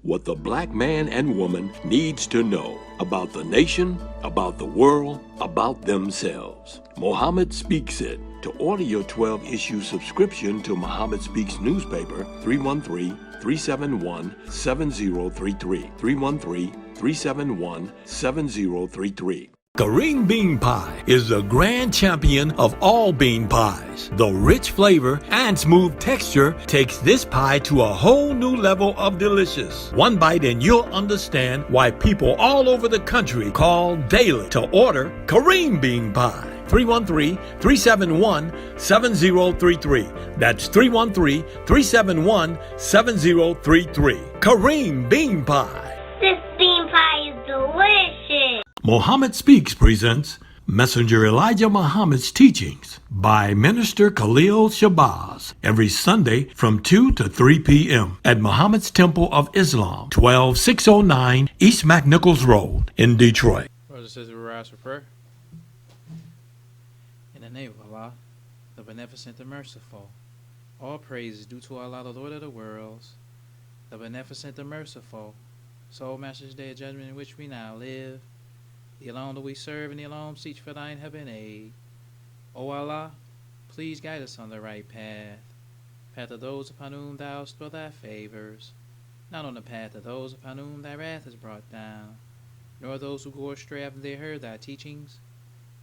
what the black man and woman needs to know about the nation, about the world, about themselves. Muhammad Speaks It. To order your 12-issue subscription to Muhammad Speaks newspaper, 313-371-7033. 313-371-7033. Kareem Bean Pie is the grand champion of all bean pies. The rich flavor and smooth texture takes this pie to a whole new level of delicious. One bite and you'll understand why people all over the country call daily to order Kareem Bean Pie. 313-371-7033. That's 313-371-7033. Kareem Bean Pie. This bean pie is delicious. Muhammad Speaks presents Messenger Elijah Muhammad's Teachings by Minister Khalil Shabazz every Sunday from 2 to 3 p.m. at Muhammad's Temple of Islam, 12609 East McNichols Road in Detroit. Brothers and sisters, we rise for prayer. In the name of Allah, the Beneficent, the Merciful, all praise is due to Allah, the Lord of the worlds, the Beneficent, the Merciful, Soul Master's Day of Judgment in which we now live. The alone that we serve and the alone seek for thine heaven aid. O Allah, please guide us on the right path, path of those upon whom thou bestow thy favors, not on the path of those upon whom thy wrath is brought down, nor those who go astray after they heard thy teachings.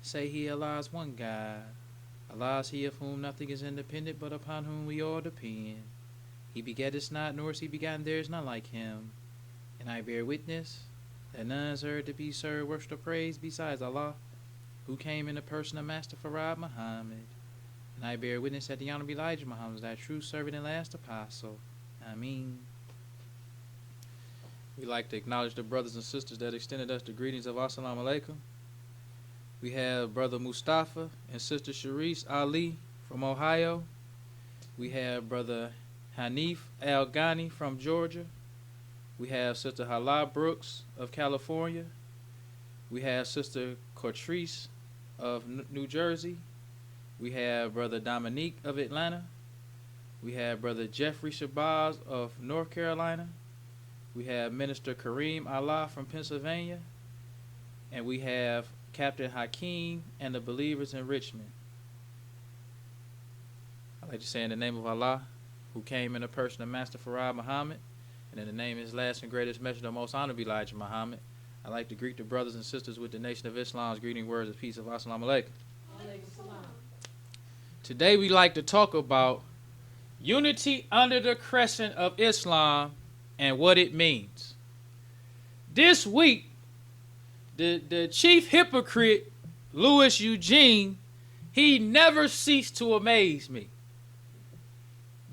Say he, Allah is one God. Allah is he of whom nothing is independent, but upon whom we all depend. He begetteth not, nor is he begotten, there is none like him. And I bear witness that none is heard to be served, worship, or praise besides Allah, who came in the person of Master Farad Muhammad. And I bear witness that the Honorable Elijah Muhammad is thy true servant and last apostle. Ameen. We'd like to acknowledge the brothers and sisters that extended us the greetings of Assalamu Alaikum. We have Brother Mustafa and Sister Sharice Ali from Ohio. We have Brother Hanif Al-Ghani from Georgia. We have Sister Hala Brooks of California. We have Sister Cortrice of New Jersey. We have Brother Dominique of Atlanta. We have Brother Jeffrey Shabazz of North Carolina. We have Minister Kareem Allah from Pennsylvania. And we have Captain Hakeem and the believers in Richmond. I'd like to say in the name of Allah, who came in the person of Master Farad Muhammad, and in the name of his last and greatest messenger, the most honorable Elijah Muhammad, I'd like to greet the brothers and sisters with the Nation of Islam's greeting words of peace of Assalamu Alaikum. Today we'd like to talk about unity under the Crescent of Islam and what it means. This week, the chief hypocrite, Louis Eugene, he never ceased to amaze me.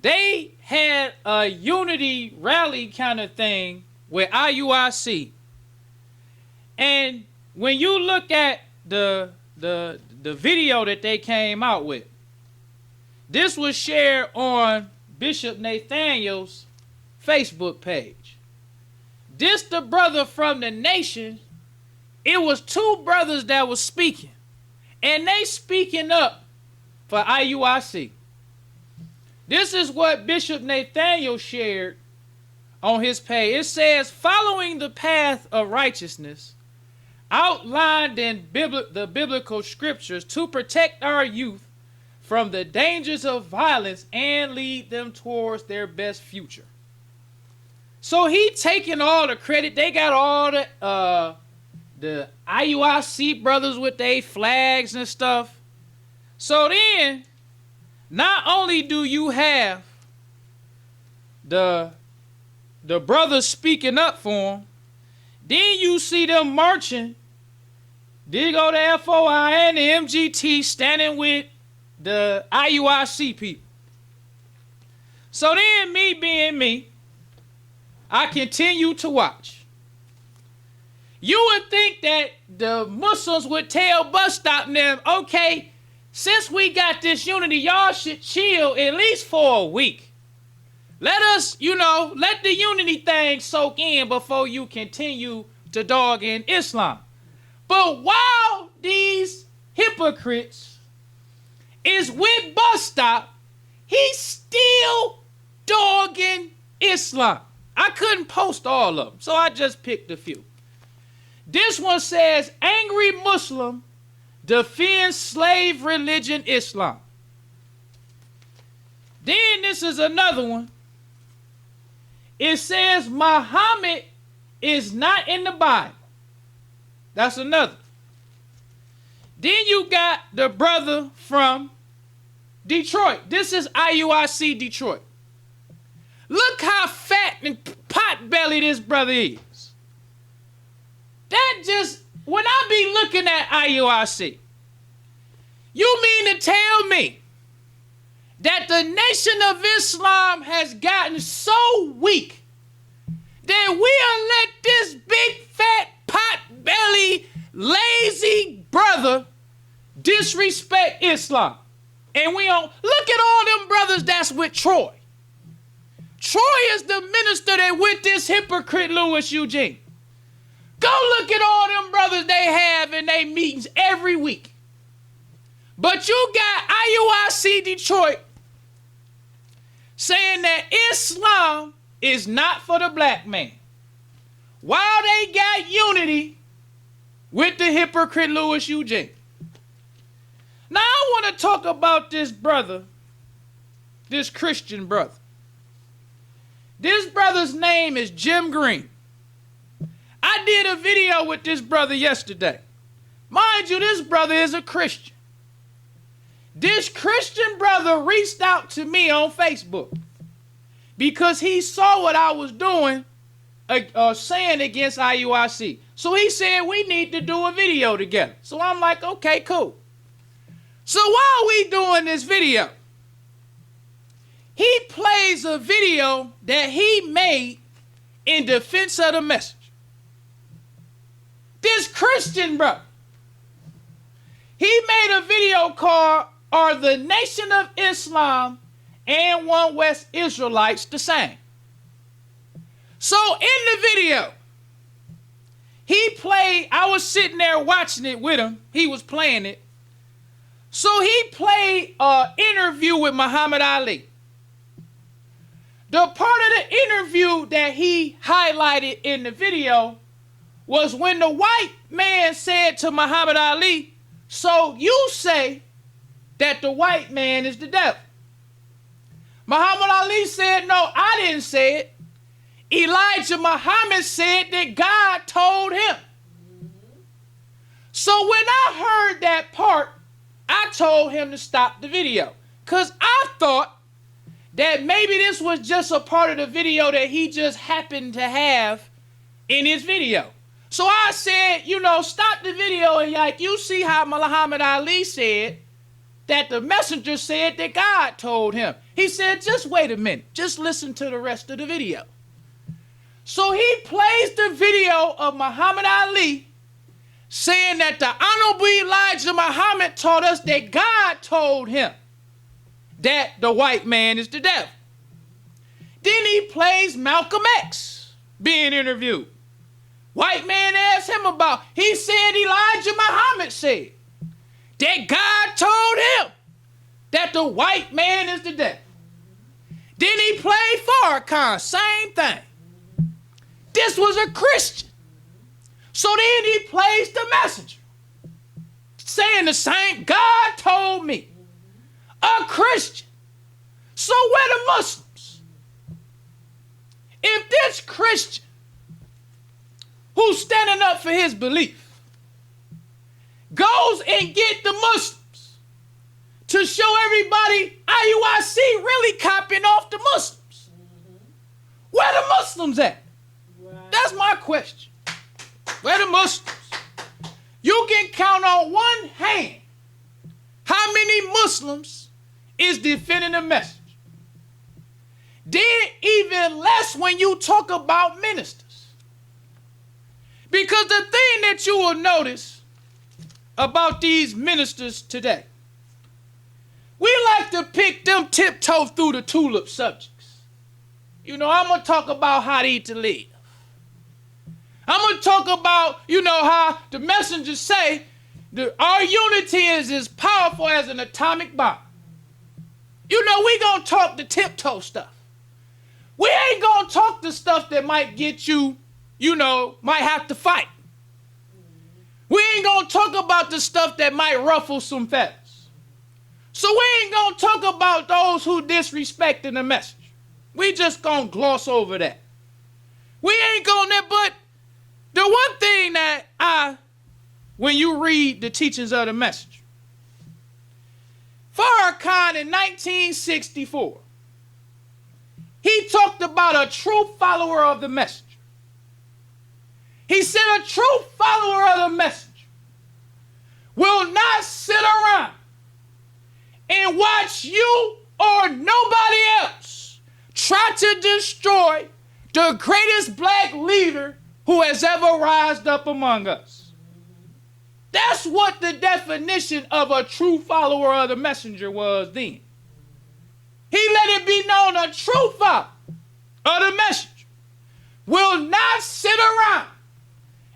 They had a unity rally kind of thing with IUIC. And when you look at the video that they came out with, this was shared on Bishop Nathaniel's Facebook page. This the brother from the nation. It was two brothers that was speaking. And they speaking up for IUIC. This is what Bishop Nathaniel shared on his page. It says, following the path of righteousness outlined in the biblical scriptures to protect our youth from the dangers of violence and lead them towards their best future. So he taking all the credit. They got all the IUIC brothers with their flags and stuff. So then, not only do you have the brothers speaking up for them, then you see them marching. Then you go to FOI and the MGT standing with the IUIC people. So then, me being me, I continue to watch. You would think that the Muslims would tell bus stop them, okay, since we got this unity, y'all should chill at least for a week. Let us, let the unity thing soak in before you continue to dog in Islam. But while these hypocrites is with bus stop, he's still dogging Islam. I couldn't post all of them, so I just picked a few. This one says, angry Muslim defends slave religion Islam. Then this is another one. It says Muhammad is not in the Bible. That's another. Then you got the brother from Detroit. This is IUIC Detroit. Look how fat and pot-bellied this brother is. That just, when I be looking at IUIC, you mean to tell me that the Nation of Islam has gotten so weak that we'll let this big, fat, pot-bellied, lazy brother disrespect Islam? And we don't, look at all them brothers that's with Troy. Troy is the minister that with this hypocrite Louis Eugene. Go look at all them brothers they have in their meetings every week. But you got IUIC Detroit saying that Islam is not for the black man, while they got unity with the hypocrite Louis Eugene. Now I want to talk about this brother, this Christian brother. This brother's name is Jim Green. I did a video with this brother yesterday. Mind you, this brother is a Christian. This Christian brother reached out to me on Facebook because he saw what I was doing, saying against IUIC. So he said we need to do a video together. So I'm like, okay, cool. So while we doing this video, he plays a video that he made in defense of the message. This Christian brother, he made a video called, Are the Nation of Islam and One West Israelites the Same? So in the video, he played, I was sitting there watching it with him. He was playing it. So he played an interview with Muhammad Ali. The part of the interview that he highlighted in the video was when the white man said to Muhammad Ali, so you say that the white man is the devil. Muhammad Ali said, no, I didn't say it. Elijah Muhammad said that God told him. So when I heard that part, I told him to stop the video because I thought that maybe this was just a part of the video that he just happened to have in his video. So I said, you know, stop the video and like you see how Muhammad Ali said that the messenger said that God told him. He said, just wait a minute, just listen to the rest of the video. So he plays the video of Muhammad Ali saying that the Honorable Elijah Muhammad taught us that God told him that the white man is the devil. Then he plays Malcolm X being interviewed. White man asked him about, he said Elijah Muhammad said that God told him that the white man is the devil. Then he played Farrakhan, same thing. This was a Christian. So then he plays the messenger, saying the same, God told me, a Christian. So where the Muslims? If this Christian who's standing up for his belief goes and get the Muslims to show everybody IUIC really copying off the Muslims, where the Muslims at? That's my question. Where the Muslims? You can count on one hand how many Muslims is defending the message. Then even less when you talk about ministers. Because the thing that you will notice about these ministers today, we like to pick them tiptoe through the tulip subjects. You know, I'm going to talk about how to eat to live. I'm going to talk about, you know, how the messengers say our unity is as powerful as an atomic bomb. You know, we going to talk the tiptoe stuff. We ain't going to talk the stuff that might get you, might have to fight. We ain't going to talk about the stuff that might ruffle some feathers. So we ain't going to talk about those who disrespecting the message. We just going to gloss over that. We ain't going to, but the one thing that when you read the teachings of the message, Farrakhan in 1964, he talked about a true follower of the message. He said a true follower of the message will not sit around and watch you or nobody else try to destroy the greatest black leader who has ever rised up among us. That's what the definition of a true follower of the messenger was then. He let it be known a true follower of the messenger will not sit around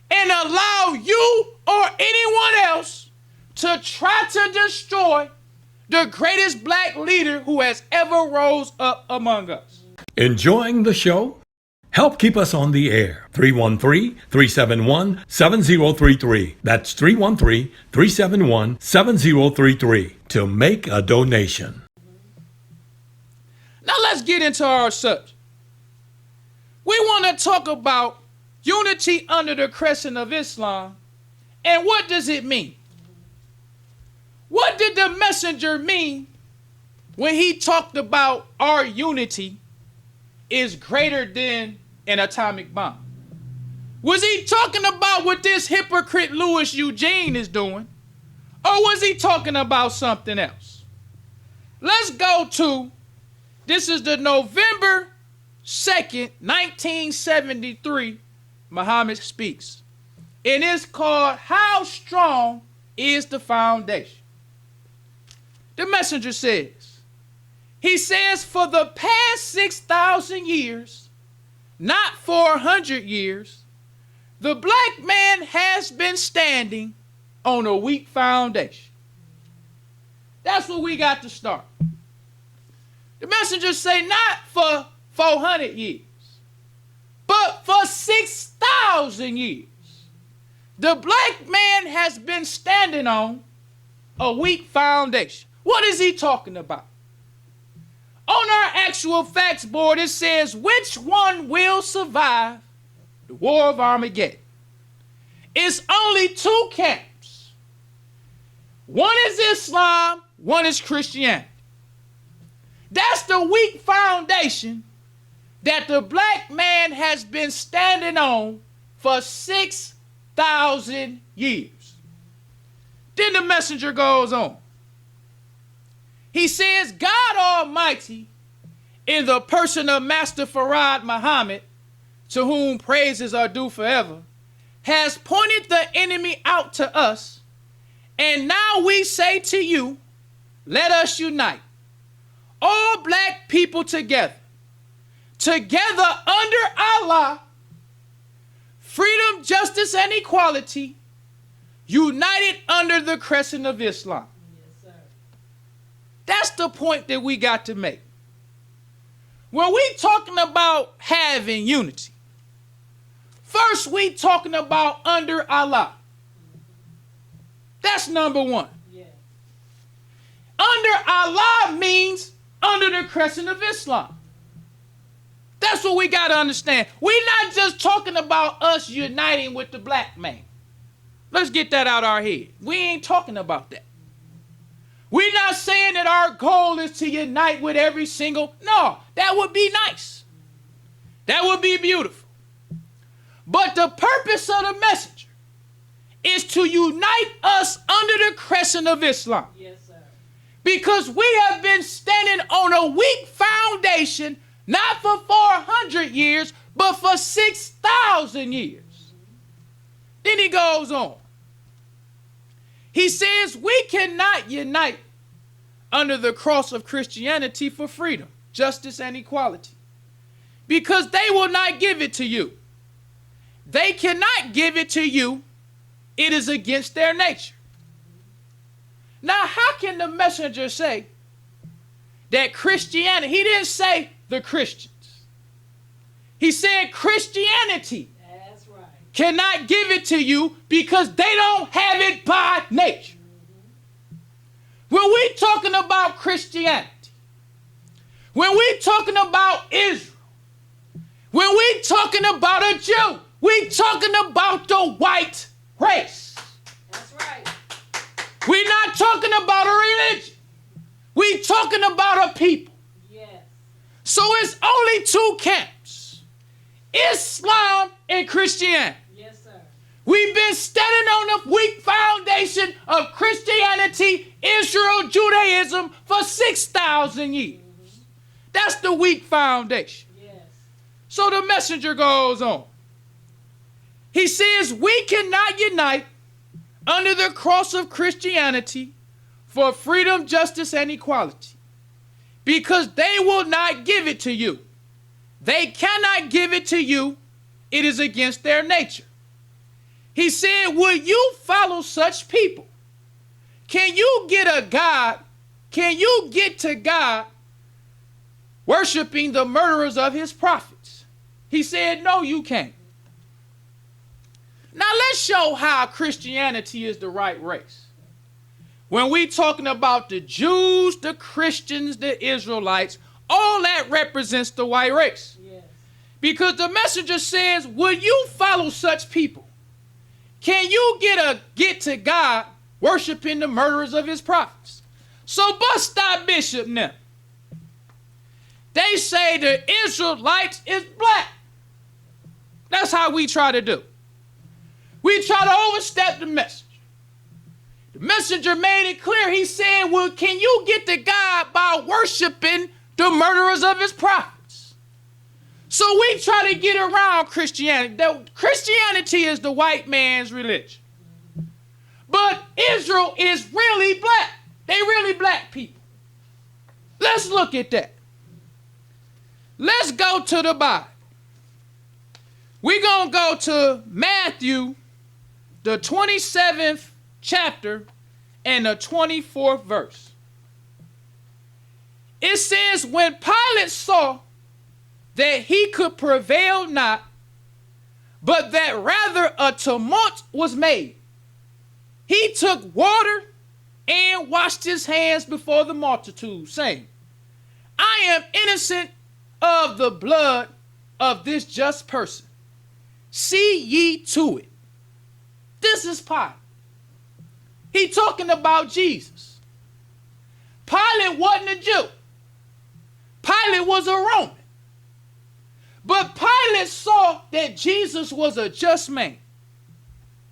and allow you or anyone else to try to destroy the greatest black leader who has ever rose up among us. Enjoying the show? Help keep us on the air. 313-371-7033. That's 313-371-7033 to make a donation. Now let's get into our subject. We want to talk about unity under the crescent of Islam, and what does it mean? What did the messenger mean when he talked about our unity is greater than an atomic bomb? Was he talking about what this hypocrite Louis Eugene is doing, or was he talking about something else? Let's go to, this is the November 2nd, 1973, Muhammad speaks. And it's called, How Strong is the Foundation? The messenger says, he says, for the past 6,000 years, not 400 years, the black man has been standing on a weak foundation. That's what we got to start. The messengers say not for 400 years, but for 6,000 years. The black man has been standing on a weak foundation. What is he talking about? On our actual facts board, it says, which one will survive the war of Armageddon? It's only two camps. One is Islam, one is Christianity. That's the weak foundation that the black man has been standing on for 6,000 years. Then the messenger goes on. He says, God Almighty, in the person of Master Farad Muhammad, to whom praises are due forever, has pointed the enemy out to us, and now we say to you, let us unite. All black people together under Allah, freedom, justice, and equality, united under the crescent of Islam. That's the point that we got to make. When we talking about having unity, first we talking about under Allah. That's number one. Yeah. Under Allah means under the crescent of Islam. That's what we got to understand. We're not just talking about us uniting with the black man. Let's get that out of our head. We ain't talking about that. We're not saying that our goal is to unite with every single, no, that would be nice. That would be beautiful. But the purpose of the messenger is to unite us under the crescent of Islam. Yes, sir. Because we have been standing on a weak foundation, not for 400 years, but for 6,000 years. Then he goes on. He says we cannot unite under the cross of Christianity for freedom, justice, and equality, because they will not give it to you. They cannot give it to you. It is against their nature. Now, how can the messenger say that Christianity, he didn't say the Christians. He said Christianity cannot give it to you because they don't have it by nature. When we talking about Christianity, when we talking about Israel, when we talking about a Jew, we talking about the white race. That's right. We're not talking about a religion. We talking about a people. Yes. So it's only two camps, Islam and Christianity. Yes, sir. We've been standing on the weak foundation of Christianity, Israel, Judaism for 6,000 years. That's the weak foundation. Yes. So the messenger goes on. He says, we cannot unite under the cross of Christianity for freedom, justice, and equality because they will not give it to you. They cannot give it to you. It is against their nature. He said, will you follow such people? Can you get a God? Can you get to God worshiping the murderers of his prophets? He said, no, you can't. Now let's show how Christianity is the right race. When we talking about the Jews, the Christians, the Israelites, all that represents the white race. Yes. Because the messenger says, will you follow such people? Can you get to God worshiping the murderers of his prophets? So bust our bishop now. They say the Israelites is black. That's how we try to do. We try to overstep the message. The messenger made it clear. He said, well, can you get to God by worshiping the murderers of his prophets? So we try to get around Christianity. Christianity is the white man's religion. But Israel is really black. They really black people. Let's look at that. Let's go to the Bible. We're going to go to Matthew, the 27th chapter and the 24th verse. It says, when Pilate saw that he could prevail not, but that rather a tumult was made, he took water and washed his hands before the multitude, saying, I am innocent of the blood of this just person. See ye to it. This is Pilate. He talking about Jesus. Pilate wasn't a Jew. Pilate was a Roman. But Pilate saw that Jesus was a just man.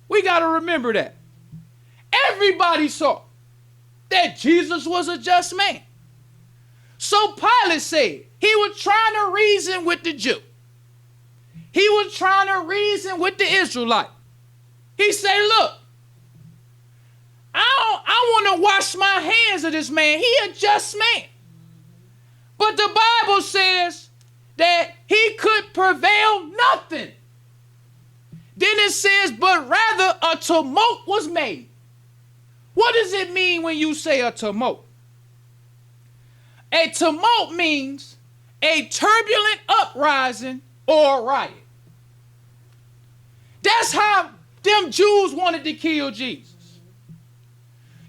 We got to remember that. Everybody saw that Jesus was a just man. So Pilate said he was trying to reason with the Jew. He was trying to reason with the Israelite. He said, look, I want to wash my hands of this man. He a just man. But the Bible says that he could prevail nothing. Then it says, but rather a tumult was made. What does it mean when you say a tumult? A tumult means a turbulent uprising or a riot. That's how them Jews wanted to kill Jesus.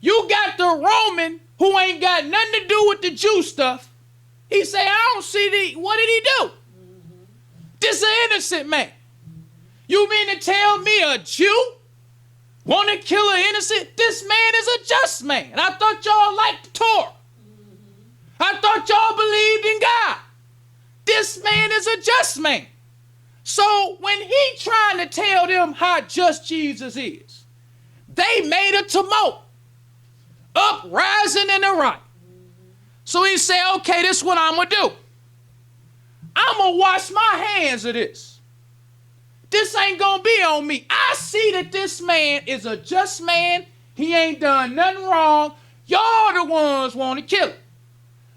You got the Roman who ain't got nothing to do with the Jew stuff. He say, I don't see what did he do? This is an innocent man. You mean to tell me a Jew want to kill an innocent? This man is a just man. And I thought y'all liked the Torah. I thought y'all believed in God. This man is a just man. So when he trying to tell them how just Jesus is, they made a tumult, uprising and a riot. So he said, okay, this is what I'm going to do. I'm going to wash my hands of this. This ain't going to be on me. I see that this man is a just man. He ain't done nothing wrong. Y'all the ones want to kill him.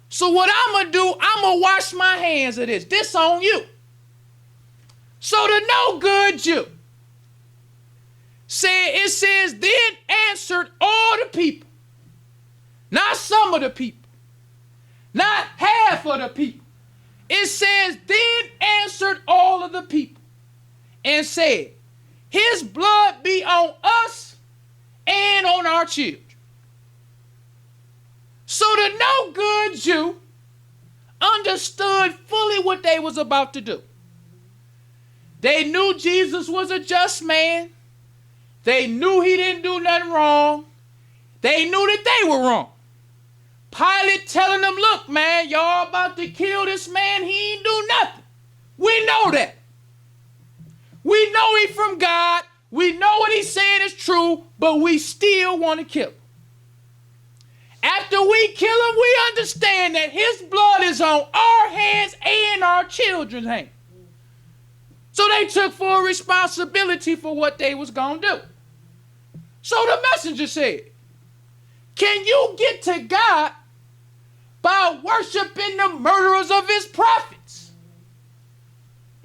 So what I'm going to do, I'm going to wash my hands of this. This on you. So the no good Jew it says, then answered all the people, not some of the people, not half of the people. It says, then answered all of the people and said, his blood be on us and on our children. So the no good Jew understood fully what they was about to do. They knew Jesus was a just man. They knew he didn't do nothing wrong. They knew that they were wrong. Pilate telling them, look, man, y'all about to kill this man. He ain't do nothing. We know that. We know he from God. We know what he's saying is true, but we still want to kill him. After we kill him, we understand that his blood is on our hands and our children's hands. So they took full responsibility for what they was going to do. So the messenger said, can you get to God by worshiping the murderers of his prophets?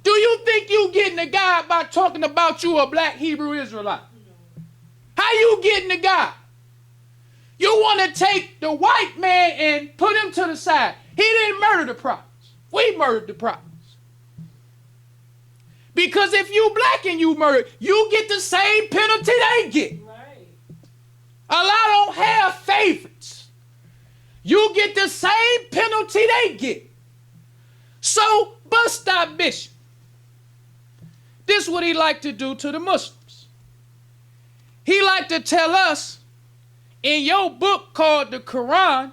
Do you think you getting to God by talking about you a black Hebrew Israelite? How you getting to God? You want to take the white man and put him to the side. He didn't murder the prophets. We murdered the prophets. Because if you black and you murder, you get the same penalty they get. Right. Allah don't have favorites. You get the same penalty they get. So bust that bishop. This is what he like to do to the Muslims. He like to tell us, in your book called the Quran,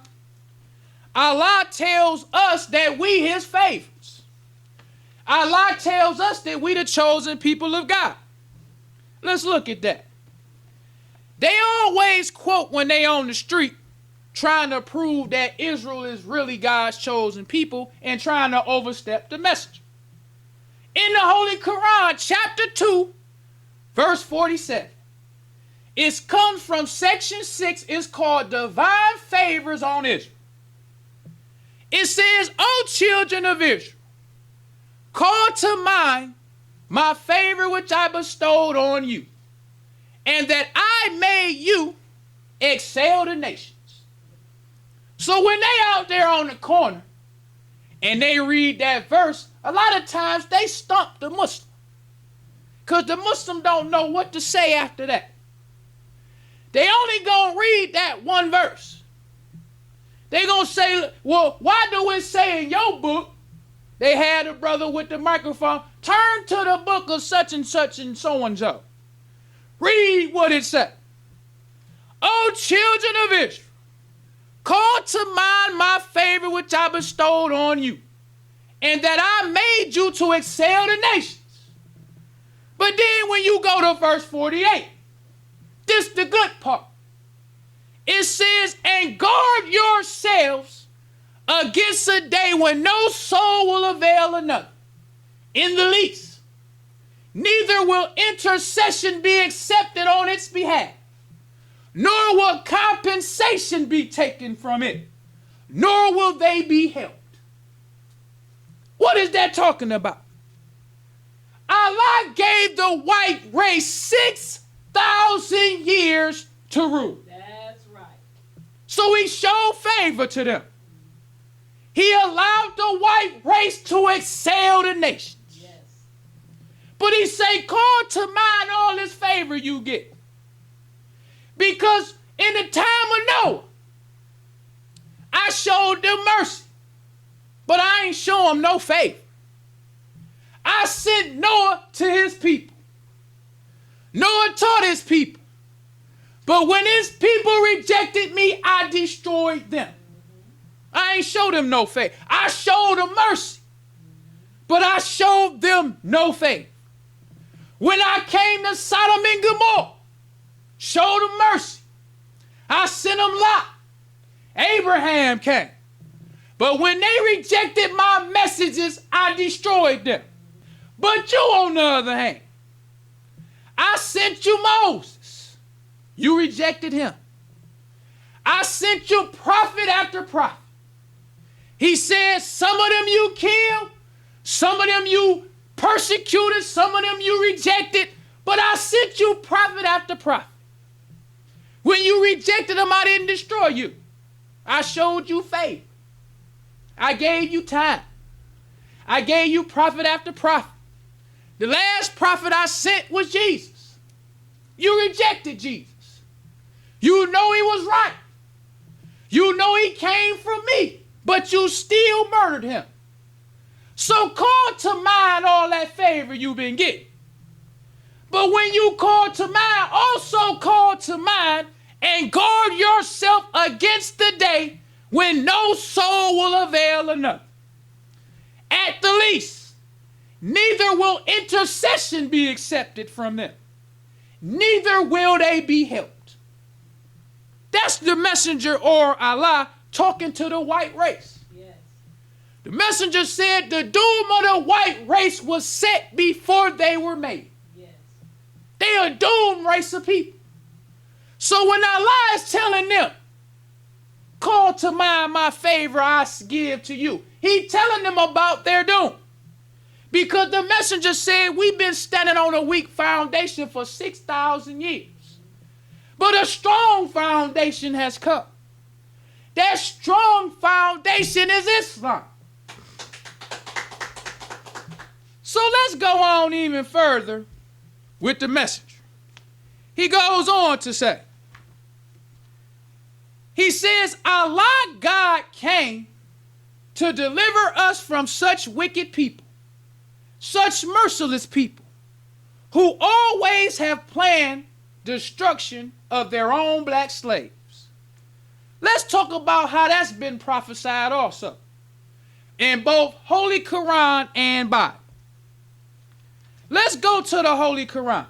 Allah tells us that we his favorites. Allah tells us that we the chosen people of God. Let's look at that. They always quote when they on the street trying to prove that Israel is really God's chosen people and trying to overstep the message. In the Holy Quran, chapter 2, verse 47. It comes from section 6. It's called Divine Favors on Israel. It says, O children of Israel, call to mind my favor which I bestowed on you, and that I made you excel the nations. So when they out there on the corner and they read that verse, a lot of times they stump the Muslim, because the Muslim don't know what to say after that. They only gonna read that one verse. They gonna say, well, why do it say in your book? They had a brother with the microphone, turn to the book of such and so and so. Read what it said. O children of Israel, call to mind my favor which I bestowed on you, and that I made you to excel the nations. But then when you go to verse 48, this is the good part. It says, and guard yourselves against a day when no soul will avail another in the least. Neither will intercession be accepted on its behalf, nor will compensation be taken from it, nor will they be helped. What is that talking about? Allah gave the white race 6,000 years to rule. That's right. So he showed favor to them. He allowed the white race to excel the nations. Yes. But he say, call to mind all this favor you get. Because in the time of Noah, I showed them mercy, but I ain't show them no favor. I sent Noah to his people. Noah taught his people. But when his people rejected me, I destroyed them. I ain't showed them no favor. I showed them mercy, but I showed them no favor. When I came to Sodom and Gomorrah, showed them mercy. I sent them Lot. Abraham came. But when they rejected my messages, I destroyed them. But you, on the other hand, I sent you Moses. You rejected him. I sent you prophet after prophet. He said, some of them you killed, some of them you persecuted, some of them you rejected, but I sent you prophet after prophet. When you rejected them, I didn't destroy you. I showed you faith. I gave you time. I gave you prophet after prophet. The last prophet I sent was Jesus. You rejected Jesus. You know he was right. You know he came from me, but you still murdered him. So call to mind all that favor you've been getting. But when you call to mind, also call to mind and guard yourself against the day when no soul will avail another. At the least, neither will intercession be accepted from them, neither will they be helped. That's the messenger or Allah talking to the white race. Yes. The messenger said the doom of the white race was set before they were made. Yes. They are a doomed race of people. So when Allah is telling them, call to mind my favor I give to you, he telling them about their doom. Because the messenger said we've been standing on a weak foundation for 6,000 years. But a strong foundation has come. That strong foundation is Islam. So let's go on even further with the messenger. He goes on to say, he says, Allah God came to deliver us from such wicked people, such merciless people, who always have planned destruction of their own black slaves. Let's talk about how that's been prophesied also in both Holy Quran and Bible. Let's go to the Holy Quran.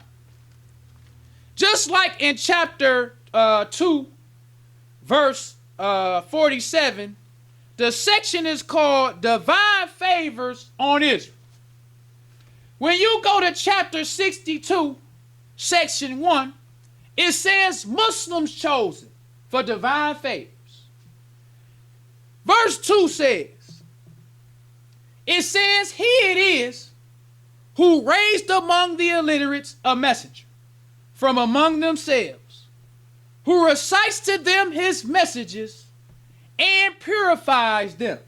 Just like in chapter 2, verse 47, the section is called Divine Favors on Israel. When you go to chapter 62, section 1, it says Muslims chosen for divine favors. Verse 2 says, it says, he it is who raised among the illiterates a messenger from among themselves, who recites to them his messages and purifies them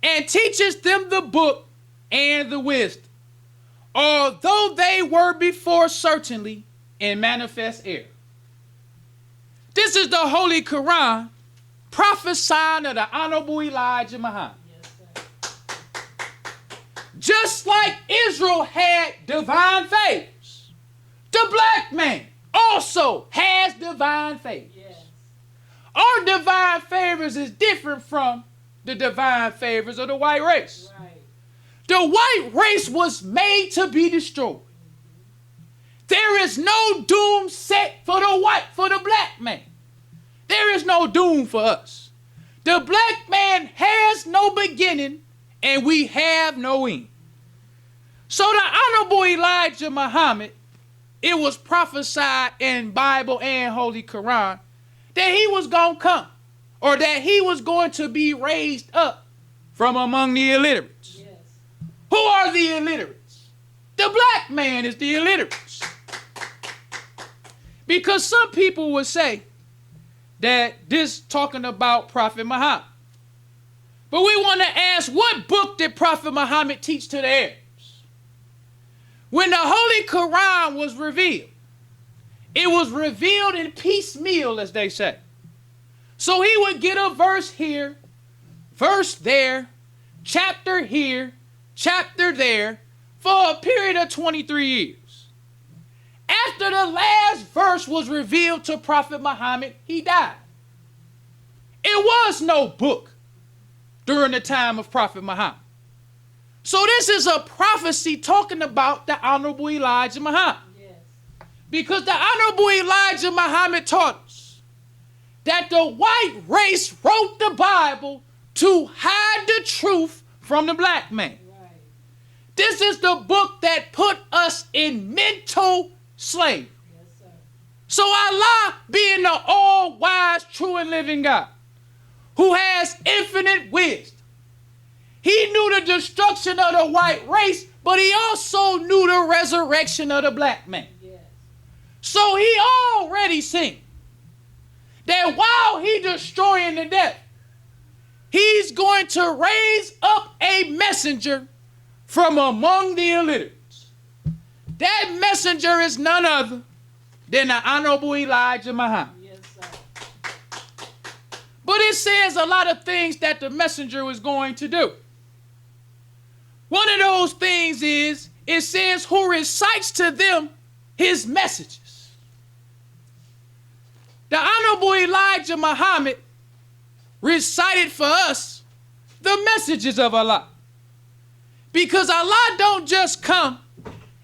and teaches them the book and the wisdom, although they were before certainly in manifest error. This is the Holy Quran prophesying of the Honorable Elijah Muhammad. Just like Israel had divine favors, the black man also has divine favors. Yes. Our divine favors is different from the divine favors of the white race. Right. The white race was made to be destroyed. There is no doom set for the black man. There is no doom for us. The black man has no beginning and we have no end. So the Honorable Elijah Muhammad, it was prophesied in Bible and Holy Quran that he was going to come, or that he was going to be raised up from among the illiterates. Yes. Who are the illiterates? The black man is the illiterates. Because some people would say that this talking about Prophet Muhammad. But we want to ask, what book did Prophet Muhammad teach to the Arabs? When the Holy Quran was revealed, it was revealed in piecemeal, as they say. So he would get a verse here, verse there, chapter here, chapter there, for a period of 23 years. After the last verse was revealed to Prophet Muhammad, he died. It was no book during the time of Prophet Muhammad. So this is a prophecy talking about the Honorable Elijah Muhammad. Yes. Because the Honorable Elijah Muhammad taught us that the white race wrote the Bible to hide the truth from the black man. Right. This is the book that put us in mental slavery. Yes, sir. So Allah, being the all-wise, true and living God, who has infinite wisdom, he knew the destruction of the white race, but he also knew the resurrection of the black man. Yes. So he already seen that while he destroying the death, he's going to raise up a messenger from among the illiterates. That messenger is none other than the Honorable Elijah Muhammad. Yes, sir. But it says a lot of things that the messenger was going to do. One of those things is, it says, who recites to them his messages. The Honorable Elijah Muhammad recited for us the messages of Allah. Because Allah don't just come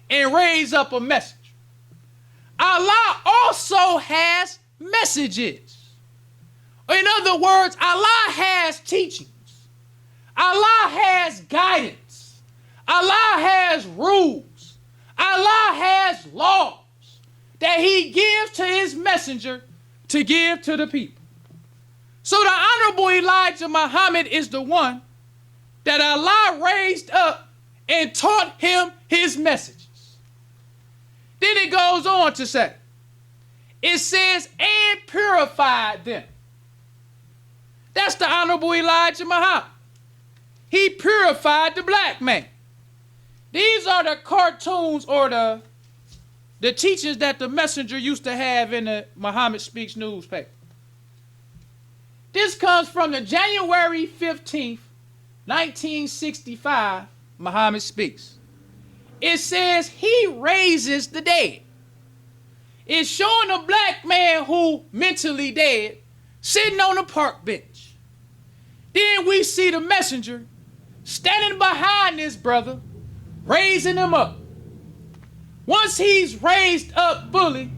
and raise up a message. Allah also has messages. In other words, Allah has teachings. Allah has guidance. Allah has rules. Allah has laws that he gives to his messenger to give to the people. So the Honorable Elijah Muhammad is the one that Allah raised up and taught him his messages. Then it goes on to say, it says, and purified them. That's the Honorable Elijah Muhammad. He purified the black man. These are the cartoons or the teachings that the messenger used to have in the Muhammad Speaks newspaper. This comes from the January 15th, 1965, Muhammad Speaks. It says he raises the dead. It's showing a black man who mentally dead sitting on a park bench. Then we see the messenger standing behind this brother, raising him up. Once he's raised up fully,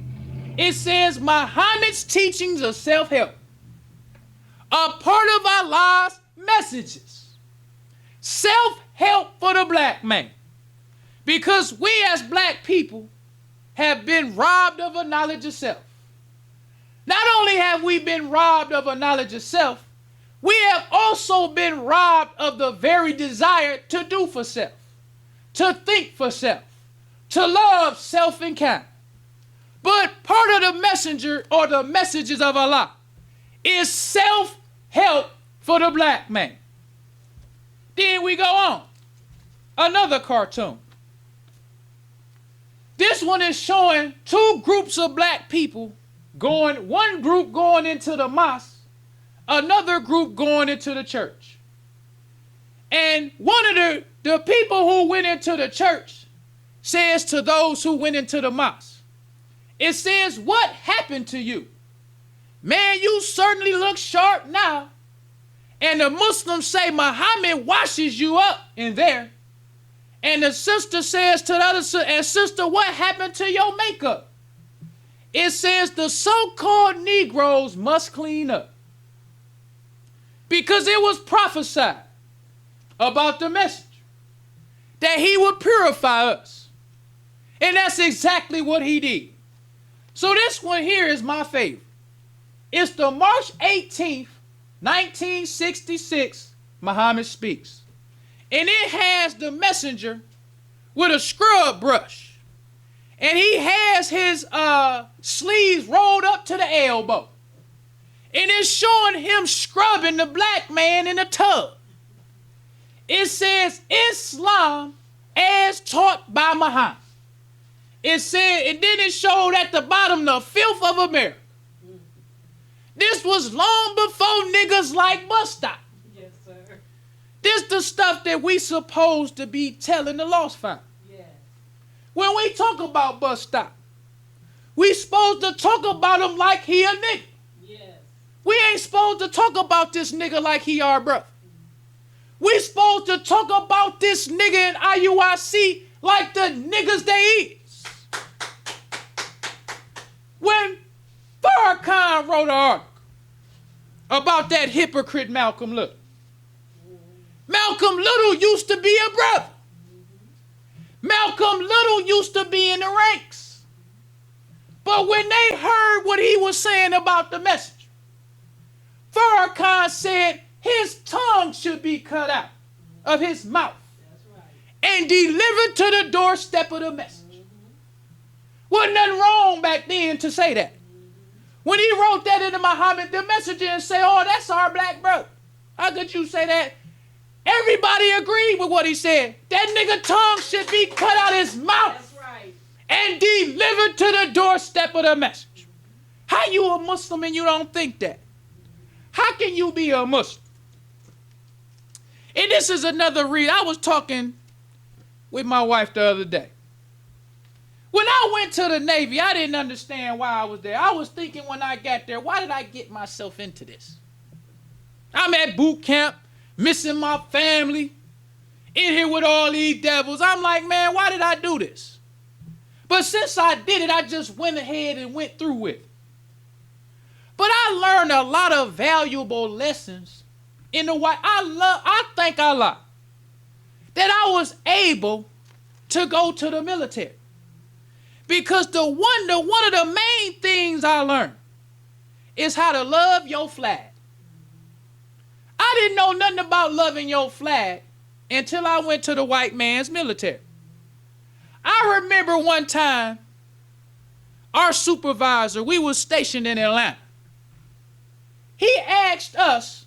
it says Muhammad's teachings of self-help are part of Allah's messages. Self-help for the black man. Because we as black people have been robbed of a knowledge of self. Not only have we been robbed of a knowledge of self, we have also been robbed of the very desire to do for self, to think for self, to love self and kind. But part of the messenger or the messages of Allah is self-help for the black man. Then we go on. Another cartoon. This one is showing two groups of black people going, one group going into the mosque, another group going into the church. And one of the people who went into the church says to those who went into the mosque, it says, what happened to you? Man, you certainly look sharp now. And the Muslims say Muhammad washes you up in there. And the sister says to the other sister, sister, what happened to your makeup? It says the so-called Negroes must clean up. Because it was prophesied about the messenger that he would purify us. And that's exactly what he did. So this one here is my favorite. It's the March 18th, 1966, Muhammad Speaks. And it has the messenger with a scrub brush. And he has his sleeves rolled up to the elbow. And it's showing him scrubbing the black man in a tub. It says Islam as taught by Muhammad. It said, and then it showed at the bottom the filth of America. This was long before niggas like bus stop. Yes, sir. This the stuff that we supposed to be telling the lost family. Yes. When we talk about bus stop, we supposed to talk about him like he a nigga. Yes. We ain't supposed to talk about this nigga like he our brother. We supposed to talk about this nigga in IUIC like the niggas they is. When Farrakhan wrote an article about that hypocrite Malcolm Little. Malcolm Little used to be a brother. Malcolm Little used to be in the ranks. But when they heard what he was saying about the messenger, Farrakhan said his tongue should be cut out of his mouth. That's right. And delivered to the doorstep of the messenger. Wasn't nothing wrong back then to say that. When he wrote that into Muhammad, the messenger and say, oh, that's our black brother. How could you say that? Everybody agreed with what he said. That nigga tongue should be cut out his mouth. That's right. And delivered to the doorstep of the message. How you a Muslim and you don't think that? How can you be a Muslim? And this is another reason. I was talking with my wife the other day. When I went to the Navy, I didn't understand why I was there. I was thinking when I got there, why did I get myself into this? I'm at boot camp, missing my family, in here with all these devils. I'm like, man, why did I do this? But since I did it, I just went ahead and went through with it. But I learned a lot of valuable lessons in the way I thank Allah that I was able to go to the military. Because one of the main things I learned is how to love your flag. I didn't know nothing about loving your flag until I went to the white man's military. I remember one time, our supervisor, we was stationed in Atlanta. He asked us,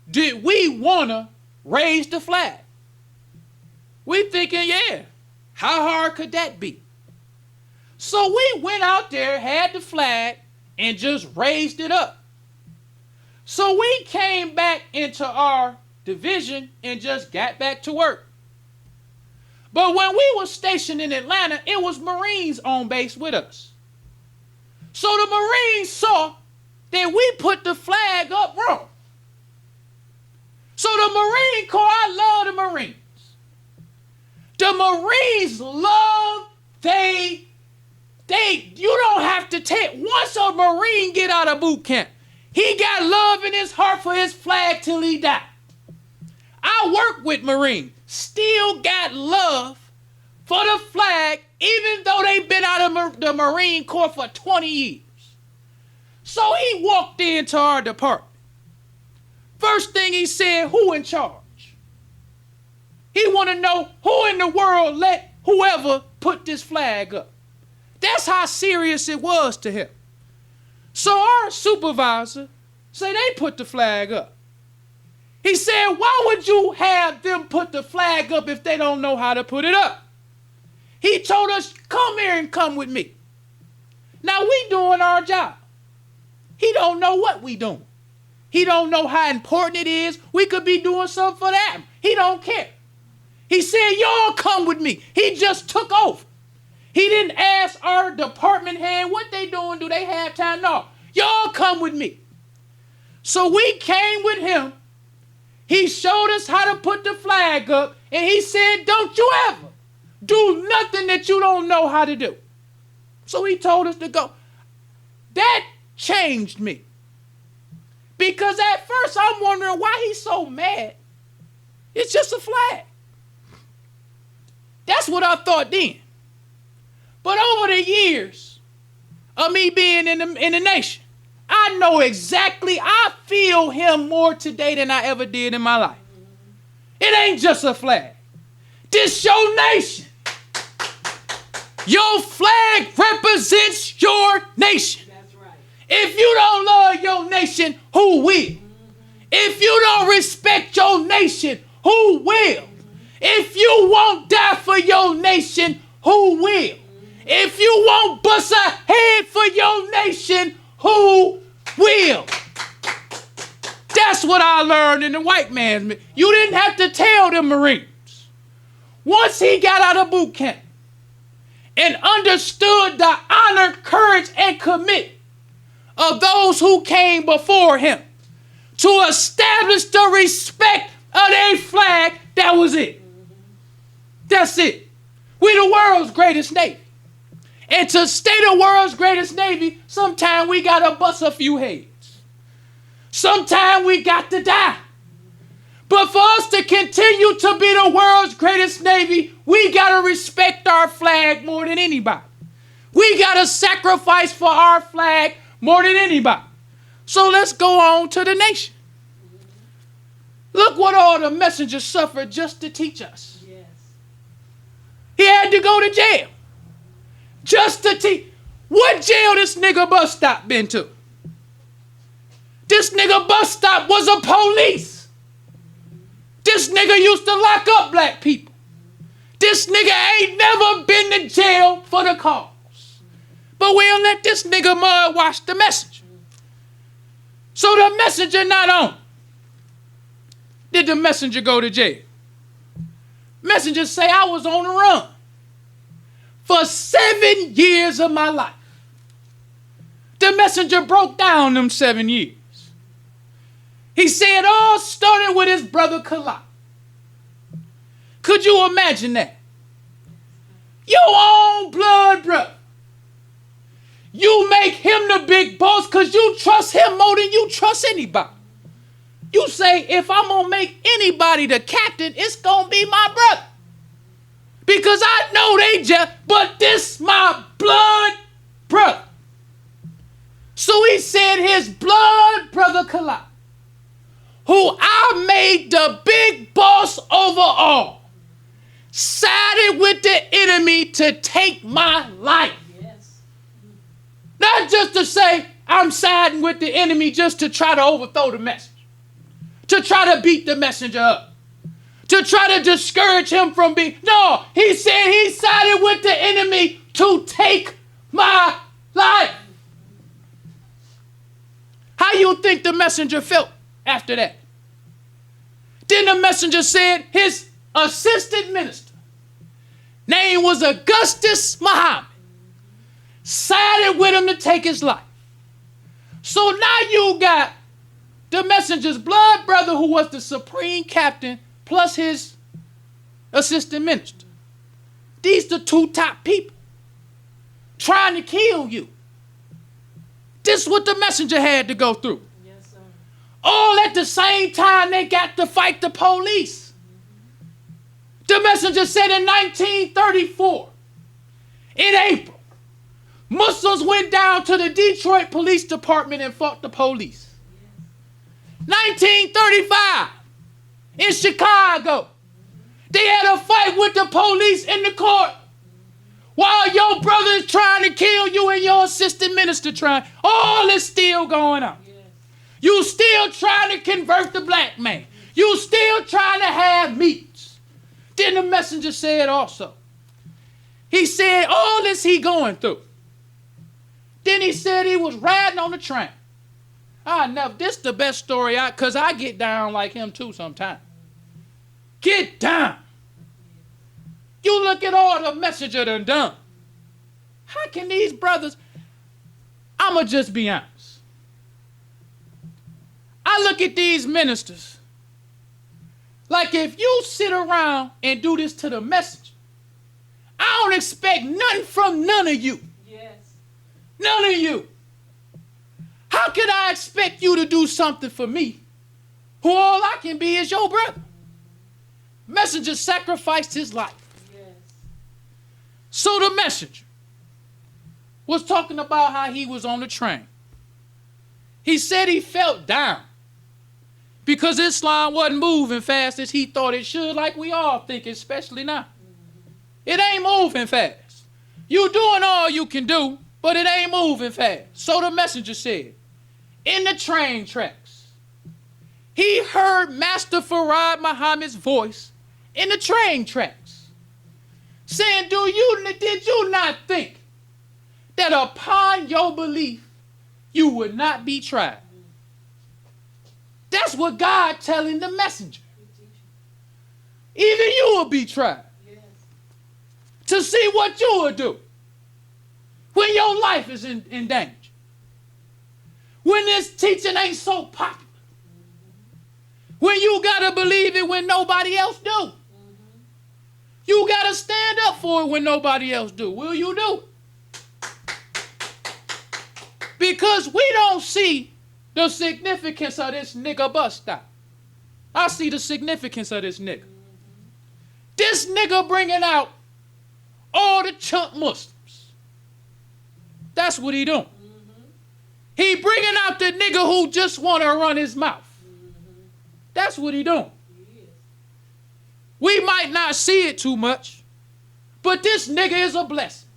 did we want to raise the flag? We thinking, yeah, how hard could that be? So we went out there, had the flag, and just raised it up. So we came back into our division and just got back to work. But when we were stationed in Atlanta, it was Marines on base with us. So the Marines saw that we put the flag up wrong. So the Marine Corps, I love the Marines. The Marines love, you don't have to take, once a Marine get out of boot camp, he got love in his heart for his flag till he died. I work with Marines, still got love for the flag, even though they've been out of the Marine Corps for 20 years. So he walked into our department. First thing he said, who in charge? He want to know who in the world let whoever put this flag up. That's how serious it was to him. So our supervisor said they put the flag up. He said, why would you have them put the flag up if they don't know how to put it up? He told us, come here and come with me. Now we doing our job. He don't know what we doing. He don't know how important it is. We could be doing something for that. He don't care. He said, y'all come with me. He just took over. He didn't ask our department head what they doing. Do they have time? No. Y'all come with me. So we came with him. He showed us how to put the flag up. And he said, don't you ever do nothing that you don't know how to do. So he told us to go. That changed me. Because at first I'm wondering why he's so mad. It's just a flag. That's what I thought then. But over the years of me being in the nation, I know exactly, I feel him more today than I ever did in my life. It ain't just a flag. This your nation. Your flag represents your nation. That's right. If you don't love your nation, who will? If you don't respect your nation, who will? If you won't die for your nation, who will? If you won't bust a head for your nation, who will? That's what I learned in the white man's. You didn't have to tell the Marines. Once he got out of boot camp and understood the honor, courage, and commitment of those who came before him to establish the respect of their flag, that was it. That's it. We're the world's greatest navy. And to stay the world's greatest navy, sometimes we got to bust a few heads. Sometimes we got to die. But for us to continue to be the world's greatest navy, we got to respect our flag more than anybody. We got to sacrifice for our flag more than anybody. So let's go on to the nation. Look what all the messengers suffered just to teach us. Yes. He had to go to jail just to teach. What jail this nigga bus stop been to? This nigga bus stop was a police. This nigga used to lock up black people. This nigga ain't never been to jail for the cause. But we'll let this nigga mud watch the messenger. So the messenger not on. Did the messenger go to jail? Messenger say, I was on the run for 7 years of my life. The messenger broke down them 7 years. He said it all started with his brother Khalil. Could you imagine that? Your own blood brother. You make him the big boss because you trust him more than you trust anybody. You say, if I'm going to make anybody the captain, it's going to be my brother. Because I know they just, but this my blood brother. So he said his blood brother Khalil, who I made the big boss over all, sided with the enemy to take my life. Yes. Not just to say I'm siding with the enemy just to try to overthrow the message, to try to beat the messenger up, to try to discourage him from being. No, he said he sided with the enemy to take my life. How you think the messenger felt after that? Then the messenger said his assistant minister, name was Augustus Muhammad, sided with him to take his life. So now you got the messenger's blood brother, who was the supreme captain, plus his assistant minister. These the two top people trying to kill you. This is what the messenger had to go through. Yes, sir. All at the same time they got to fight the police. The messenger said in 1934, in April, Muslims went down to the Detroit Police Department and fought the police. 1935, in Chicago, they had a fight with the police in the court while your brother is trying to kill you and your assistant minister trying. All is still going on. You still trying to convert the black man. You still trying to have meetings. Then the messenger said also, he said all this he going through. Then he said he was riding on the train. This the best story because I get down like him too sometimes. Get down. You look at all the messenger done. How can these brothers, I'ma just be honest. I look at these ministers like if you sit around and do this to the messenger, I don't expect nothing from none of you. Yes. None of you. How could I expect you to do something for me who all I can be is your brother? Messenger sacrificed his life. Yes. So the messenger was talking about how he was on the train. He said he felt down because Islam wasn't moving fast as he thought it should, like we all think, especially now. It ain't moving fast. You doing all you can do, but it ain't moving fast. So the messenger said, in the train tracks, he heard Master Farad Muhammad's voice in the train tracks, saying, did you not think that upon your belief, you would not be tried? That's what God telling the messenger. Even you will be tried. Yes. To see what you will do when your life is in danger. When this teaching ain't so popular. When you gotta believe it when nobody else do. You gotta stand up for it when nobody else do. Will you do it? Because we don't see the significance of this nigga bus stop. I see the significance of this nigga. This nigga bringing out all the chunk Muslims. That's what he doing. He bringing out the nigga who just want to run his mouth. That's what he doing. We might not see it too much, but this nigga is a blessing.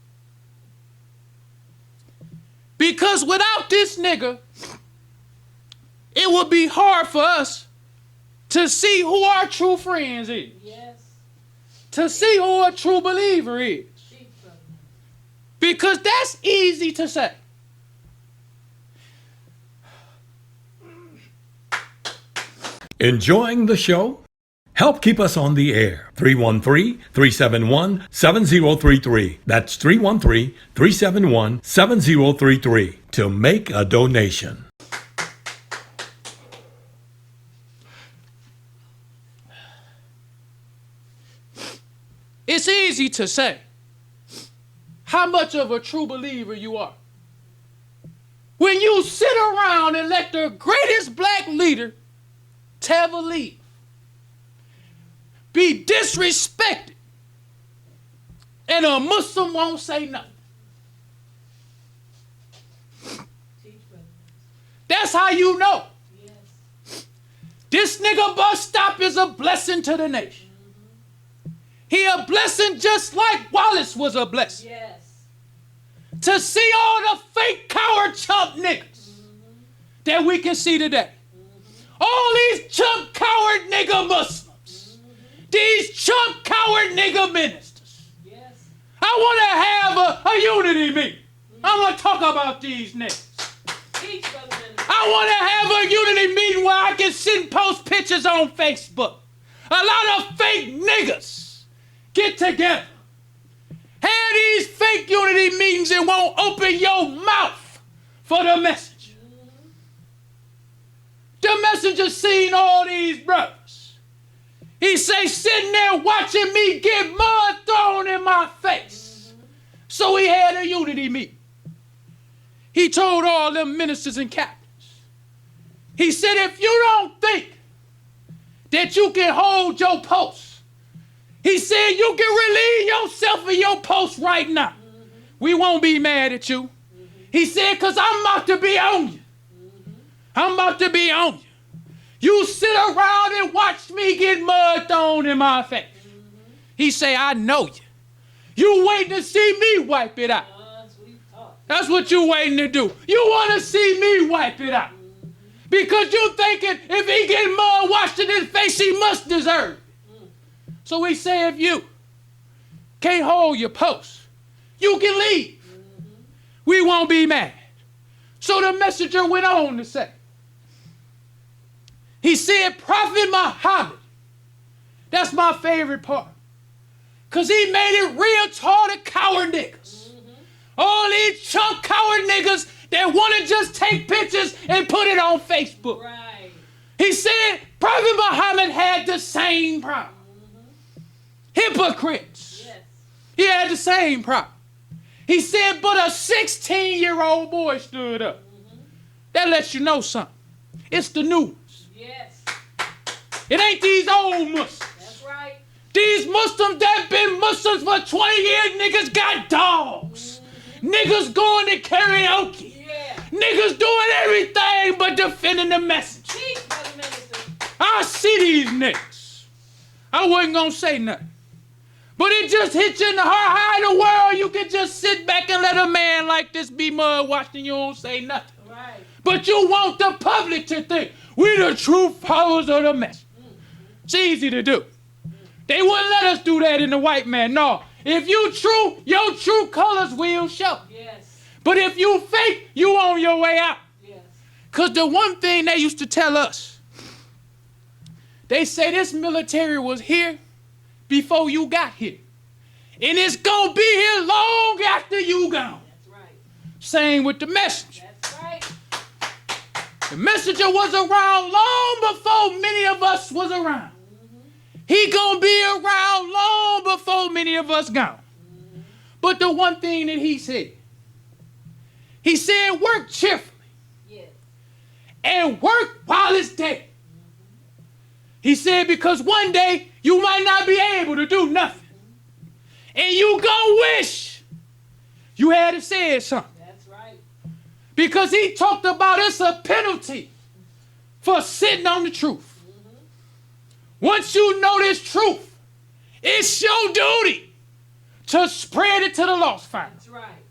Because without this nigga, it would be hard for us to see who our true friends is. Yes. To see who a true believer is. Because that's easy to say. Enjoying the show? Help keep us on the air. 313-371-7033. That's 313-371-7033 to make a donation. It's easy to say how much of a true believer you are when you sit around and let the greatest black leader to ever leave be disrespected and a Muslim won't say nothing. That's how you know. This nigga bus stop is a blessing to the nation. He a blessing just like Wallace was a blessing. Yes. To see all the fake coward chump niggas that we can see today. All these chump coward nigga Muslims. These chump coward nigga ministers. Yes. I want to have a unity meeting. I want to talk about these niggas. I want to have a unity meeting where I can sit and post pictures on Facebook. A lot of fake niggas get together. Have these fake unity meetings and won't open your mouth for the message. The messenger seen all these brothers. He say sitting there watching me get mud thrown in my face. So he had a unity meeting. He told all them ministers and captains. He said, if you don't think that you can hold your post, he said, you can relieve yourself of your post right now. We won't be mad at you. He said, because I'm about to be on you. I'm about to be on you. You sit around and watch me get mud thrown in my face. He say, I know you. You waiting to see me wipe it out. That's what you waiting to do. You want to see me wipe it out. Because you thinking if he get mud washed in his face, he must deserve it. So we say if you can't hold your post, you can leave. We won't be mad. So the messenger went on to say, he said, Prophet Muhammad, that's my favorite part, because he made it real tall to coward niggas. All these chunk coward niggas that want to just take pictures and put it on Facebook. Right. He said Prophet Muhammad had the same problem. Hypocrites. Yes. He had the same problem. He said, but a 16-year-old boy stood up. That lets you know something. It's the news. Yes. It ain't these old Muslims. That's right. These Muslims that been Muslims for 20 years, niggas got dogs. Niggas going to karaoke. Yeah. Niggas doing everything but defending the message. Teach, Brother Minister. I see these niggas. I wasn't gonna say nothing. But it just hit you in the heart. How in the world you can just sit back and let a man like this be mud washed and you don't say nothing? Right. But you want the public to think we the true followers of the message. It's easy to do. They wouldn't let us do that in the white man. No. If you true, your true colors will show. Yes. But if you fake, you on your way out. Yes. Because the one thing they used to tell us, they say this military was here before you got here. And it's going to be here long after you gone. That's right. Same with the messenger. That's right. The messenger was around long before many of us was around. He gonna be around long before many of us gone. But the one thing that he said work cheerfully. Yes. And work while it's day. He said because one day you might not be able to do nothing. And you gonna wish you had said something. That's right. Because he talked about it's a penalty for sitting on the truth. Once you know this truth, it's your duty to spread it to the lost finder. That's right.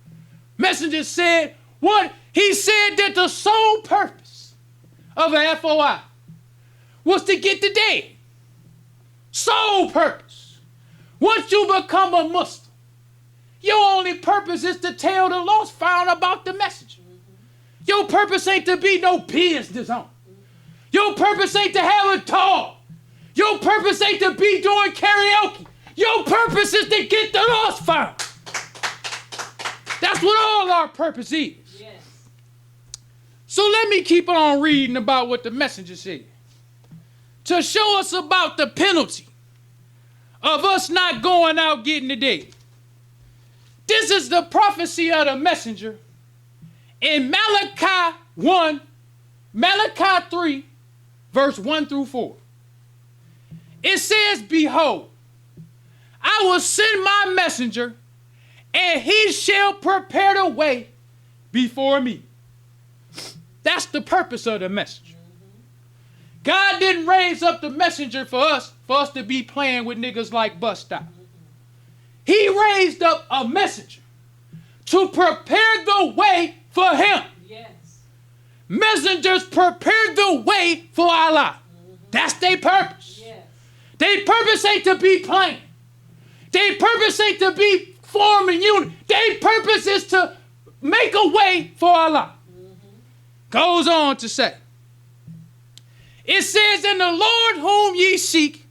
Messenger said what? He said that the sole purpose of an FOI was to get the dead. Sole purpose. Once you become a Muslim, your only purpose is to tell the lost found about the messenger. Your purpose ain't to be no business owner. Your purpose ain't to have a dog. Your purpose ain't to be doing karaoke. Your purpose is to get the lost found. That's what all our purpose is. Yes. So let me keep on reading about what the messenger said. To show us about the penalty of us not going out getting the dead. This is the prophecy of the messenger in Malachi 3, verse 1 through 4. It says, behold, I will send my messenger, and he shall prepare the way before me. That's the purpose of the messenger. God didn't raise up the messenger for us to be playing with niggas like bus stop. He raised up a messenger to prepare the way for him. Yes. Messengers prepare the way for Allah. That's their purpose. Yes. Their purpose ain't to be playing. Their purpose ain't to be forming unity. Their purpose is to make a way for Allah. Goes on to say, it says, and the Lord whom ye seek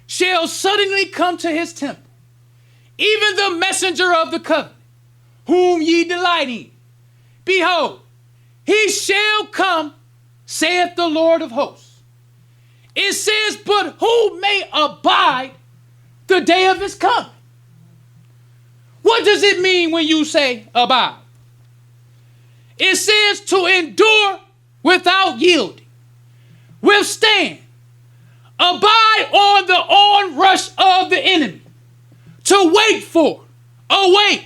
shall suddenly come to his temple, even the messenger of the covenant, whom ye delight in. Behold, he shall come, saith the Lord of hosts. It says, but who may abide the day of his coming? What does it mean when you say abide? It says to endure without yielding, withstand, abide on the onrush of the enemy, to wait for, await.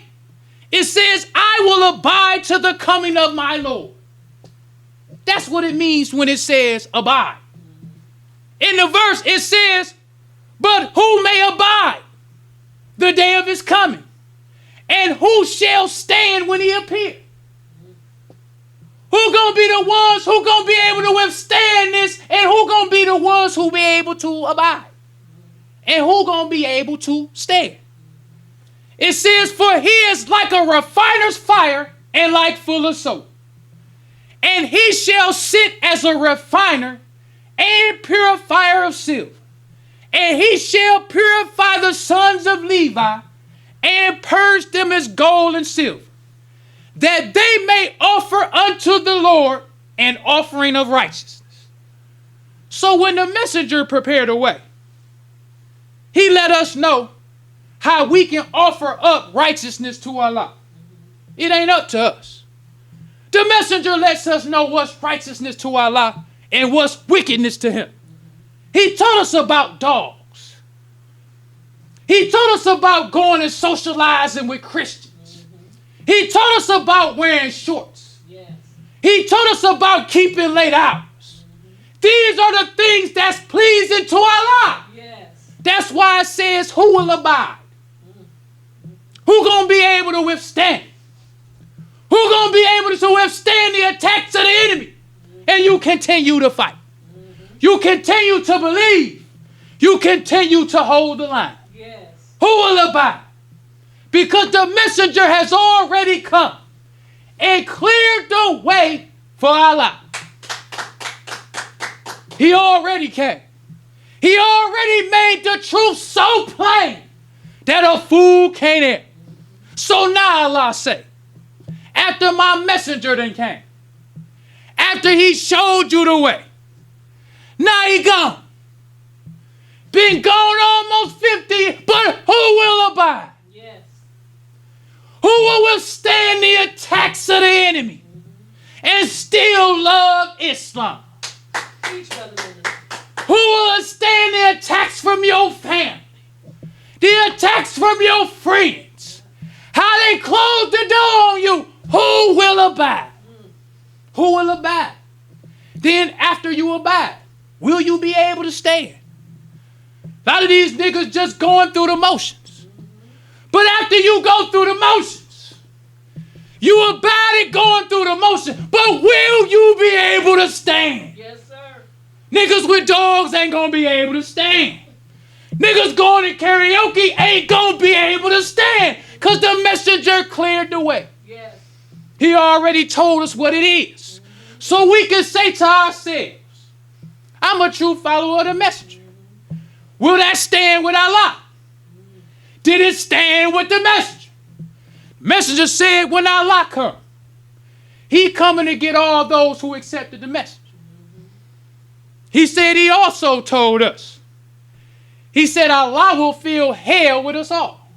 It says, I will abide to the coming of my Lord. That's what it means when it says abide. In the verse it says, but who may abide the day of his coming? And who shall stand when he appears? Who gonna be the ones who gonna be able to withstand this? And who gonna be the ones who be able to abide? And who gonna be able to stand? It says, for he is like a refiner's fire and like fuller's soap. And he shall sit as a refiner and purifier of silver. And he shall purify the sons of Levi and purge them as gold and silver, that they may offer unto the Lord an offering of righteousness. So when the messenger prepared a way, he let us know how we can offer up righteousness to Allah. It ain't up to us. The messenger lets us know what's righteousness to Allah and what's wickedness to him. He told us about dogs. He told us about going and socializing with Christians. He told us about wearing shorts. Yes. He told us about keeping late hours. These are the things that's pleasing to Allah. Yes. That's why it says, who will abide? Who gonna be able to withstand? Who gonna be able to withstand the attacks of the enemy? And you continue to fight. You continue to believe. You continue to hold the line. Yes. Who will abide? Because the messenger has already come and cleared the way for Allah. He already came. He already made the truth so plain that a fool can't hear. So now Allah say, after my messenger then came, after he showed you the way, now he gone. Been gone almost 50, but who will abide? Yes. Who will withstand the attacks of the enemy and still love Islam? Preach, brother minister. Who will withstand the attacks from your family, the attacks from your friends, how they close the door on you? Who will abide? Who will abide? Then after you abide, will you be able to stand? A lot of these niggas just going through the motions. But after you go through the motions, you abide it going through the motion. But will you be able to stand? Yes, sir. Niggas with dogs ain't gonna be able to stand. Niggas going to karaoke ain't gonna be able to stand because the messenger cleared the way. Yes. He already told us what it is. So we can say to ourselves, I'm a true follower of the messenger. Will that stand with Allah? Did it stand with the messenger? The messenger said when Allah come, he coming to get all those who accepted the message. He said he also told us. He said Allah will fill hell with us all.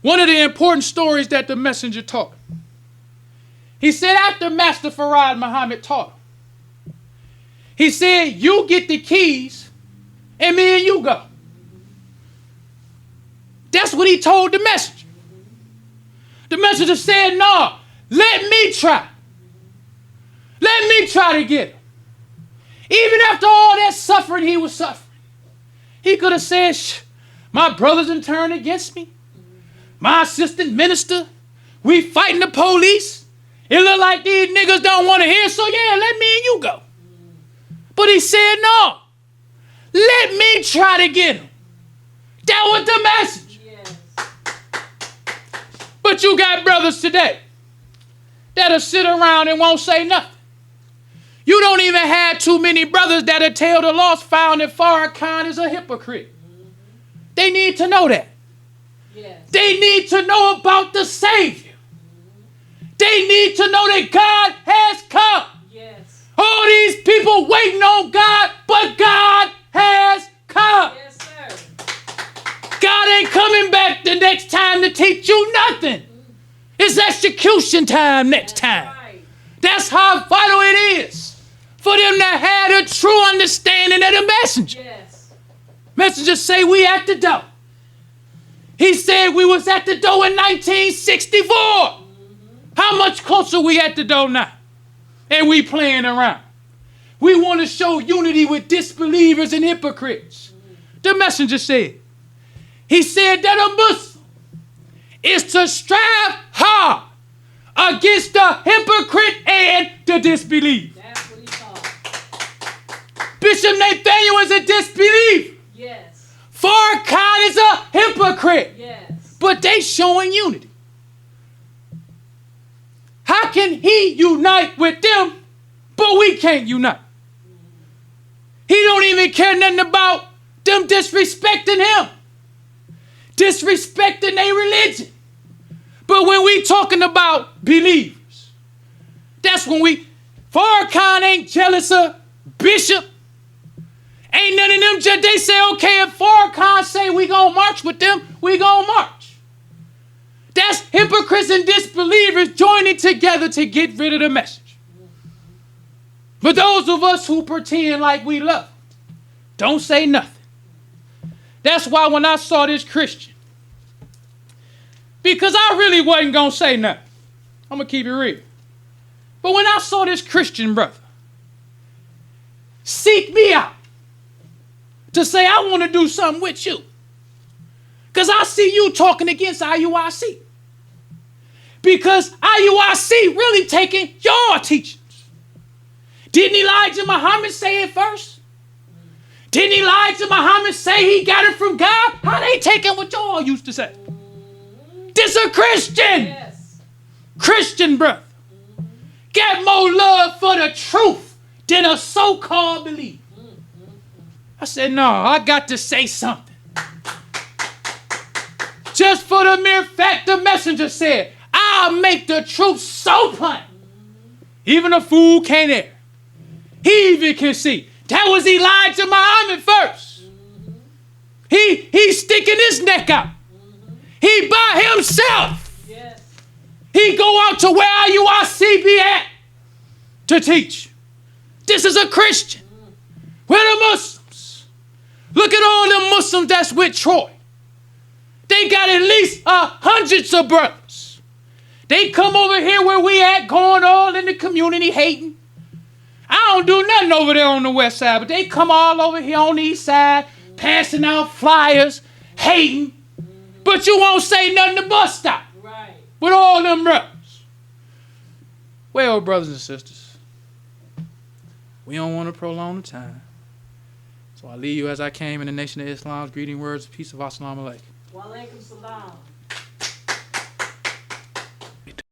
One of the important stories that the messenger taught. He said after Master Farad Muhammad taught him, he said, you get the keys and me and you go. That's what he told the messenger. The messenger said, no, let me try. Let me try to get him. Even after all that suffering he was suffering, he could have said, my brothers in turn against me. My assistant minister, we fighting the police. It look like these niggas don't want to hear, so yeah, let me and you go. But he said, no, let me try to get him. That was the message. Yes. But you got brothers today that'll sit around and won't say nothing. You don't even have too many brothers that'll tell the lost found that Farrakhan is a hypocrite. They need to know that. Yes. They need to know about the Savior. They need to know that God has come. Yes. All these people waiting on God, but God has come. Yes, sir. God ain't coming back the next time to teach you nothing. It's execution time next time. Right. That's how vital it is for them to have a true understanding of the messenger. Yes. Messenger say we at the door. He said we was at the door in 1964. How much closer we at the door now? And we playing around. We want to show unity with disbelievers and hypocrites. The messenger said. He said that a Muslim is to strive hard against the hypocrite and the disbeliever. That's what he taught. Bishop Nathaniel is a disbeliever. Yes. Farrakhan is a hypocrite. Yes. But they showing unity. How can he unite with them, but we can't unite? He don't even care nothing about them disrespecting him. Disrespecting their religion. But when we talking about believers, that's when Farrakhan ain't jealous of Bishop. Ain't none of them just, they say, okay, if Farrakhan say we gonna march with them, we gonna march. That's hypocrites and disbelievers joining together to get rid of the message. But those of us who pretend like we love it, don't say nothing. That's why when I saw this Christian, because I really wasn't going to say nothing. I'm going to keep it real. But when I saw this Christian brother seek me out to say, I want to do something with you, because I see you talking against IUIC. Because IUIC really taking your teachings. Didn't Elijah Muhammad say it first? Didn't Elijah Muhammad say he got it from God? How they taking what y'all used to say? This a Christian. Yes. Christian brother. Got more love for the truth than a so-called believer. I said, no, I got to say something. Just for the mere fact the messenger said, I'll make the truth so plain. Even a fool can't err. He even can see. That was Elijah Muhammad first. He's sticking his neck out. He by himself. Yes. He go out to where IUIC be at to teach. This is a Christian. Where the Muslims? Look at all the Muslims that's with Troy. They got at least hundreds of brothers. They come over here where we at, going all in the community hating. I don't do nothing over there on the west side, but they come all over here on the east side, passing out flyers, hating. But you won't say nothing to bus stop. Right. With all them brothers. Well, brothers and sisters, We don't want to prolong the time. So I leave you as I came in the Nation of Islam's greeting words, peace of Assalamu alaikum. Wa alaikum salam.